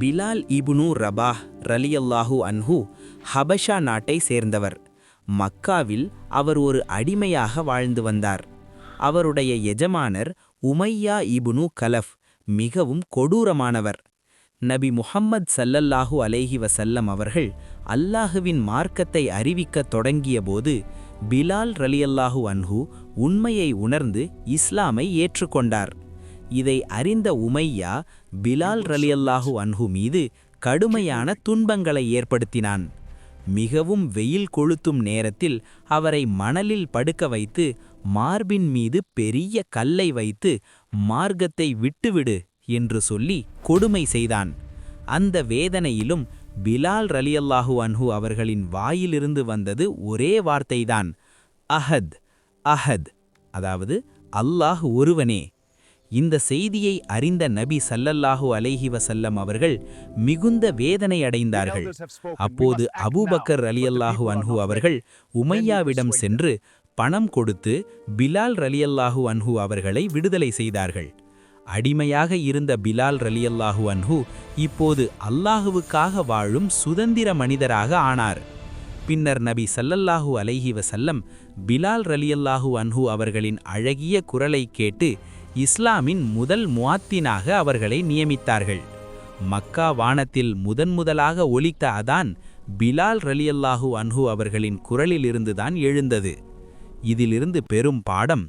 Bilal ibn Rabah ரலியல்லாஹு அன்ஹு ஹபஷா நாட்டை சேர்ந்தவர். மக்காவில் அவர் ஒரு அடிமையாக வாழ்ந்து வந்தார். அவருடைய எஜமானர் உமையா இப்னு கலஃப் மிகவும் கொடூரமானவர். நபி முஹம்மது ஸல்லல்லாஹு அலைஹி வஸல்லம் அவர்கள் அல்லாஹுவின் மார்க்கத்தை அறிவிக்கத் தொடங்கியபோது பிலால் ரலியல்லாஹு அன்ஹு உண்மையை உணர்ந்து இஸ்லாமை ஏற்றுக்கொண்டார். இதை அறிந்த உமையா பிலால் ரலியல்லாஹு அன்ஹு மீது கடுமையான துன்பங்களை ஏற்படுத்தினான். மிகவும் வெயில் கொளுத்தும் நேரத்தில் அவரை மணலில் படுக்க வைத்து மார்பின் மீது பெரிய கல்லை வைத்து மார்க்கத்தை விட்டுவிடு என்று சொல்லி கொடுமை செய்தான். அந்த வேதனையிலும் பிலால் ரலியல்லாஹு அன்ஹு அவர்களின் வாயிலிருந்து வந்தது ஒரே வார்த்தைதான், அஹத் அஹத், அதாவது அல்லாஹ் ஒருவனே. இந்த செய்தியை அறிந்த நபி ஸல்லல்லாஹு அலைஹி வஸல்லம் அவர்கள் மிகுந்த வேதனை அடைந்தார்கள். அப்போது அபூபக்கர் ரலியல்லாஹு அன்ஹு அவர்கள் உமையாவிடம் சென்று பணம் கொடுத்து பிலால் ரலியல்லாஹு அன்ஹு அவர்களை விடுதலை செய்தார்கள். அடிமையாக இருந்த பிலால் ரலியல்லாஹு அன்ஹு இப்போது அல்லாஹுவுக்காக வாழும் சுதந்திர மனிதராக ஆனார். பின்னர் நபி ஸல்லல்லாஹு அலைஹி வஸல்லம் பிலால் ரலியல்லாஹு அன்ஹு அவர்களின் அழகிய குரலை கேட்டு இஸ்லாமின் முதல் முஅத்தினாக அவர்களை நியமித்தார்கள். மக்கா வானத்தில் முதன்முதலாக ஒலித்த அதான் பிலால் ரலியல்லாஹு அன்ஹு அவர்களின் குரலிலிருந்துதான் எழுந்தது. இதிலிருந்து பெரும் பாடம்: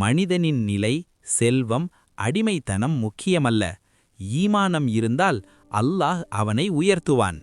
மனிதனின் நிலை, செல்வம், அடிமைத்தனம் முக்கியமல்ல. ஈமானம் இருந்தால் அல்லாஹ் அவனை உயர்த்துவான்.